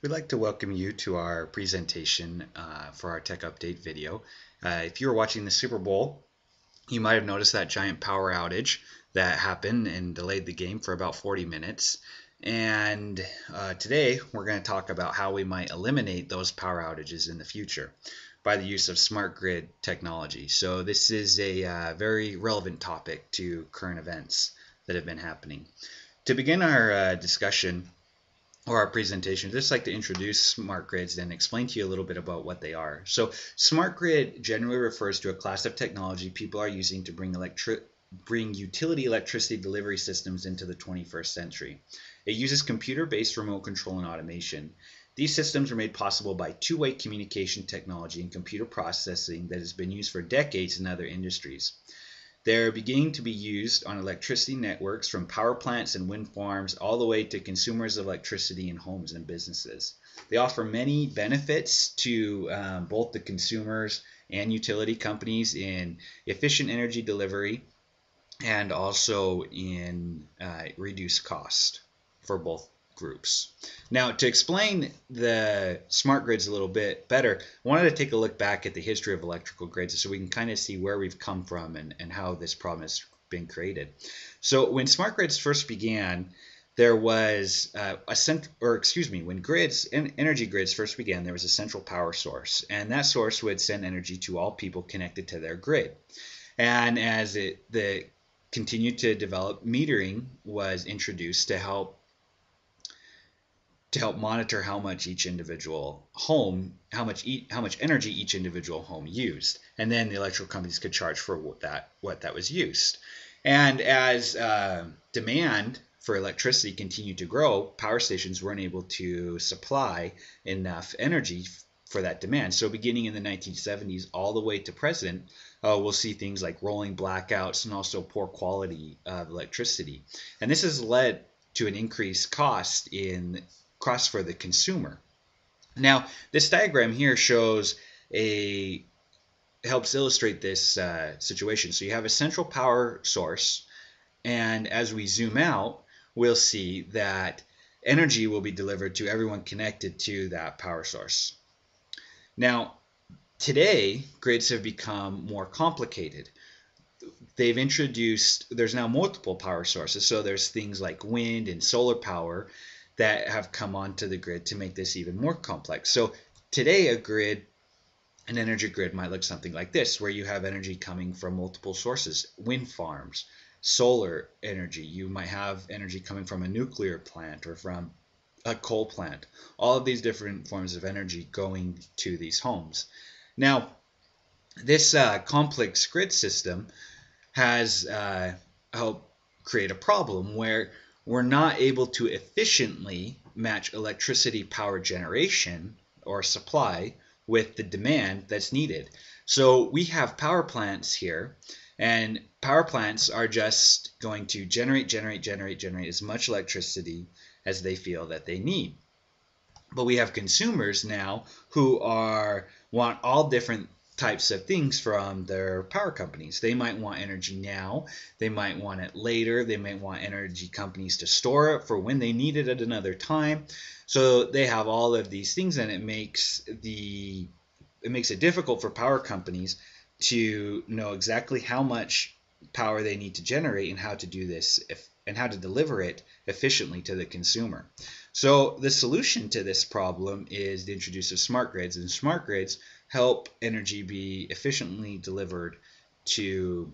We'd like to welcome you to our presentation for our tech update video. If you were watching the Super Bowl, you might have noticed that giant power outage that happened and delayed the game for about 40 minutes. And today we're going to talk about how we might eliminate those power outages in the future by the use of smart grid technology. So this is a very relevant topic to current events that have been happening. To begin our discussion, or our presentation, I'd just like to introduce smart grids and explain to you a little bit about what they are. So smart grid generally refers to a class of technology people are using to bring utility electricity delivery systems into the 21st century. It uses computer-based remote control and automation. These systems are made possible by two-way communication technology and computer processing that has been used for decades in other industries. They're beginning to be used on electricity networks from power plants and wind farms all the way to consumers of electricity in homes and businesses. They offer many benefits to both the consumers and utility companies in efficient energy delivery and also in reduced cost for both groups. Now, to explain the smart grids a little bit better, I wanted to take a look back at the history of electrical grids so we can kind of see where we've come from and how this problem has been created. So when smart grids first began, there was when energy grids first began, there was a central power source, and that source would send energy to all people connected to their grid. And as the continued to develop, metering was introduced to help monitor how much energy each individual home used, and then the electrical companies could charge for what that was used. And as demand for electricity continued to grow, power stations weren't able to supply enough energy for that demand. So beginning in the 1970s all the way to present, we'll see things like rolling blackouts and also poor quality of electricity. And this has led to an increased cost for the consumer. Now, this diagram here helps illustrate this situation. So you have a central power source, and as we zoom out, we'll see that energy will be delivered to everyone connected to that power source. Now, today, grids have become more complicated. There's now multiple power sources, so there's things like wind and solar power that have come onto the grid to make this even more complex. So today an energy grid might look something like this, where you have energy coming from multiple sources: wind farms, solar energy. You might have energy coming from a nuclear plant or from a coal plant. All of these different forms of energy going to these homes. Now, this complex grid system has helped create a problem where we're not able to efficiently match electricity power generation or supply with the demand that's needed. So we have power plants here, and power plants are just going to generate as much electricity as they feel that they need. But we have consumers now who want all different types of things from their power companies. They might want energy now, they might want it later, they might want energy companies to store it for when they need it at another time. So they have all of these things, and it makes it difficult for power companies to know exactly how much power they need to generate and how to do this and how to deliver it efficiently to the consumer. So the solution to this problem is the introduction of smart grids, and smart grids help energy be efficiently delivered to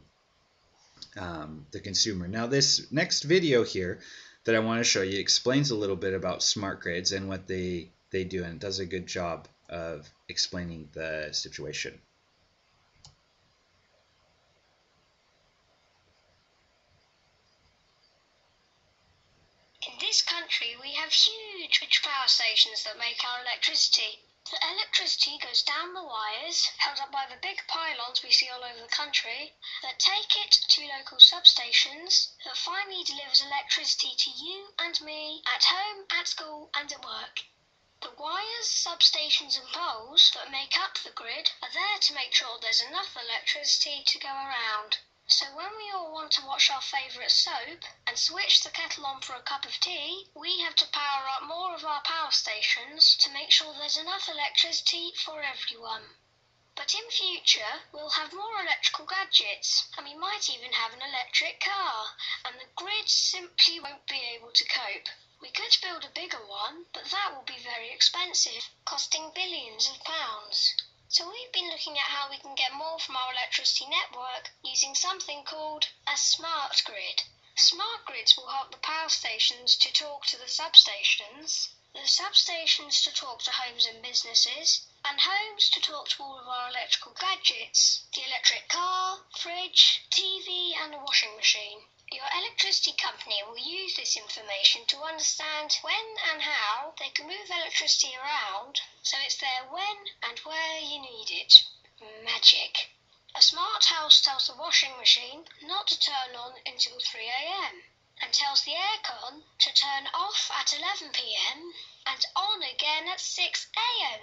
the consumer. Now, this next video here that I want to show you explains a little bit about smart grids and what they do, and it does a good job of explaining the situation. In this country, we have huge power stations that make our electricity. The electricity goes down the wires, held up by the big pylons we see all over the country, that take it to local substations, that finally delivers electricity to you and me, at home, at school, and at work. The wires, substations, and poles that make up the grid are there to make sure there's enough electricity to go around. So when we all want to watch our favourite soap and switch the kettle on for a cup of tea, we have to power up more of our power stations to make sure there's enough electricity for everyone. But in future, we'll have more electrical gadgets, and we might even have an electric car, and the grid simply won't be able to cope. We could build a bigger one, but that will be very expensive, costing billions of pounds. So we've been looking at how we can get more from our electricity network using something called a smart grid. Smart grids will help the power stations to talk to the substations to talk to homes and businesses, and homes to talk to all of our electrical gadgets, the electric car, fridge, TV and a washing machine. Your electricity company will use this information to understand when and how they can move electricity around so it's there when and where you need it. Magic. A smart house tells the washing machine not to turn on until 3 a.m. and tells the aircon to turn off at 11 p.m. and on again at 6 a.m.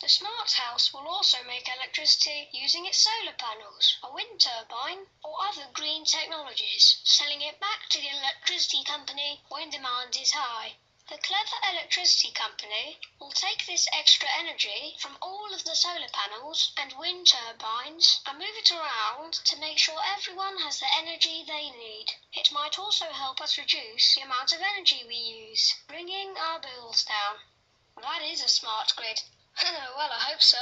The smart house will also make electricity using its solar panels, a wind turbine, or other green technologies, selling it back to the electricity company when demand is high. The clever electricity company will take this extra energy from all of the solar panels and wind turbines and move it around to make sure everyone has the energy they need. It might also help us reduce the amount of energy we use, bringing our bills down. That is a smart grid. Well, I hope so.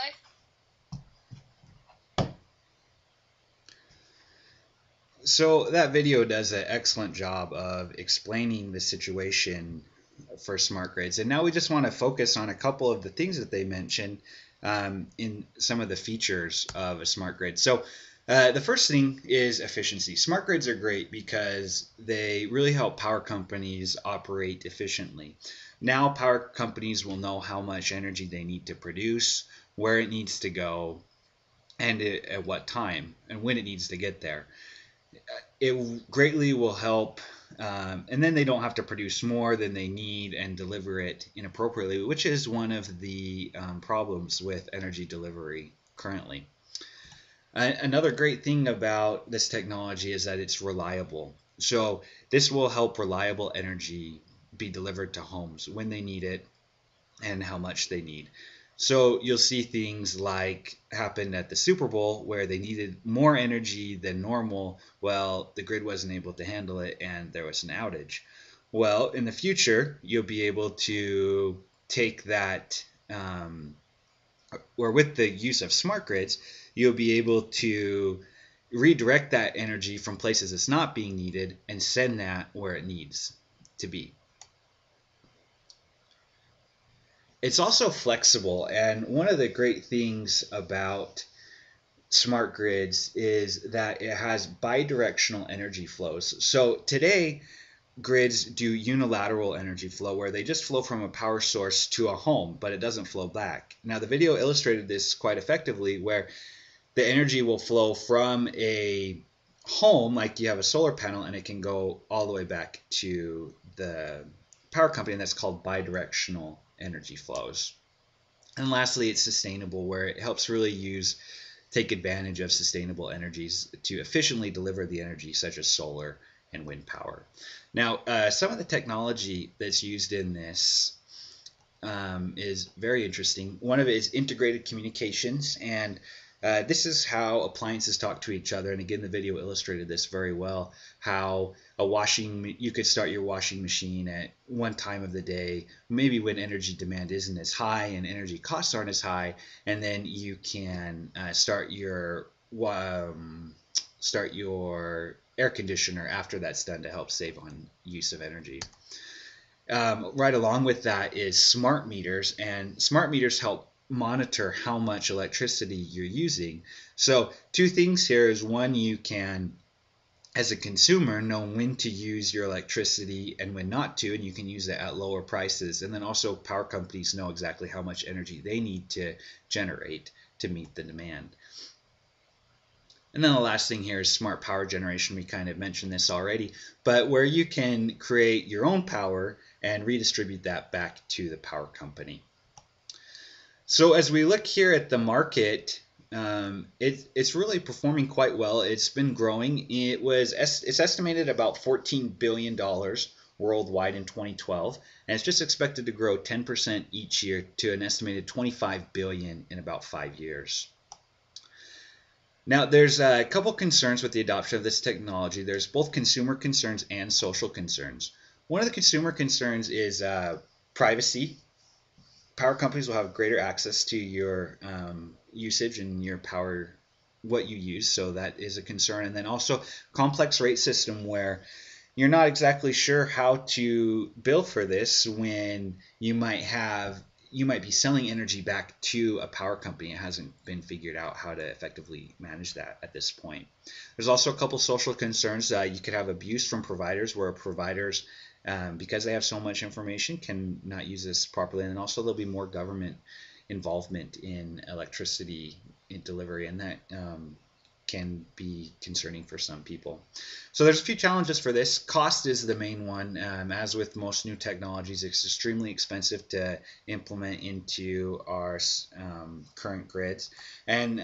So that video does an excellent job of explaining the situation for smart grids. And now we just want to focus on a couple of the things that they mentioned in some of the features of a smart grid. So the first thing is efficiency. Smart grids are great because they really help power companies operate efficiently. Now power companies will know how much energy they need to produce, where it needs to go, and at what time, and when it needs to get there. It greatly will help, and then they don't have to produce more than they need and deliver it inappropriately, which is one of the problems with energy delivery currently. Another great thing about this technology is that it's reliable. So this will help reliable energy be delivered to homes when they need it and how much they need. So you'll see things like happened at the Super Bowl where they needed more energy than normal. Well, the grid wasn't able to handle it and there was an outage. Well, in the future, you'll be able to take that, or with the use of smart grids, you'll be able to redirect that energy from places it's not being needed and send that where it needs to be. It's also flexible, and one of the great things about smart grids is that it has bidirectional energy flows. So today, grids do unilateral energy flow where they just flow from a power source to a home, but it doesn't flow back. Now, the video illustrated this quite effectively where the energy will flow from a home, like you have a solar panel, and it can go all the way back to the power company, and that's called bidirectional energy flows. And lastly, it's sustainable, where it helps really take advantage of sustainable energies to efficiently deliver the energy, such as solar and wind power. Now, some of the technology that's used in this is very interesting. One of it is integrated communications, and this is how appliances talk to each other. And again, the video illustrated this very well, how you could start your washing machine at one time of the day, maybe when energy demand isn't as high and energy costs aren't as high, and then you can start your air conditioner after that's done to help save on use of energy. Right along with that is smart meters, and smart meters help monitor how much electricity you're using. So two things here is, one, you can, as a consumer, know when to use your electricity and when not to, and you can use it at lower prices. And then also power companies know exactly how much energy they need to generate to meet the demand. And then the last thing here is smart power generation. We kind of mentioned this already, but where you can create your own power and redistribute that back to the power company. So as we look here at the market, It's really performing quite well. It's been growing. It's estimated about $14 billion worldwide in 2012, and it's just expected to grow 10% each year to an estimated 25 billion in about 5 years. Now, there's a couple concerns with the adoption of this technology. There's both consumer concerns and social concerns. One of the consumer concerns is privacy. Power companies will have greater access to your usage and your power, what you use, so that is a concern. And then also complex rate system where you're not exactly sure how to bill for this when you might be selling energy back to a power company. It hasn't been figured out how to effectively manage that at this point. There's also a couple social concerns. You could have abuse from providers where providers, because they have so much information, can not use this properly. And also there'll be more government involvement in electricity in delivery, and that can be concerning for some people. So there's a few challenges for this. Cost is the main one. As with most new technologies, it's extremely expensive to implement into our current grids. And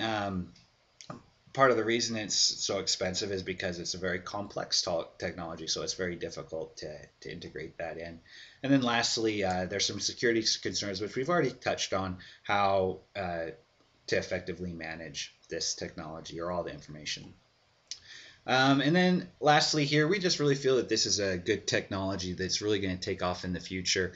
part of the reason it's so expensive is because it's a very complex technology, so it's very difficult to integrate that in. And then lastly, there's some security concerns, which we've already touched on, how to effectively manage this technology or all the information. And then lastly here, we just really feel that this is a good technology that's really going to take off in the future.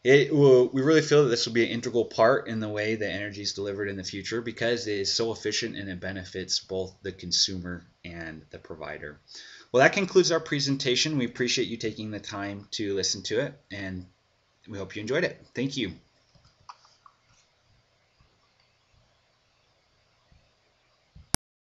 We really feel that this will be an integral part in the way that energy is delivered in the future because it is so efficient and it benefits both the consumer and the provider. Well, that concludes our presentation. We appreciate you taking the time to listen to it, and we hope you enjoyed it. Thank you.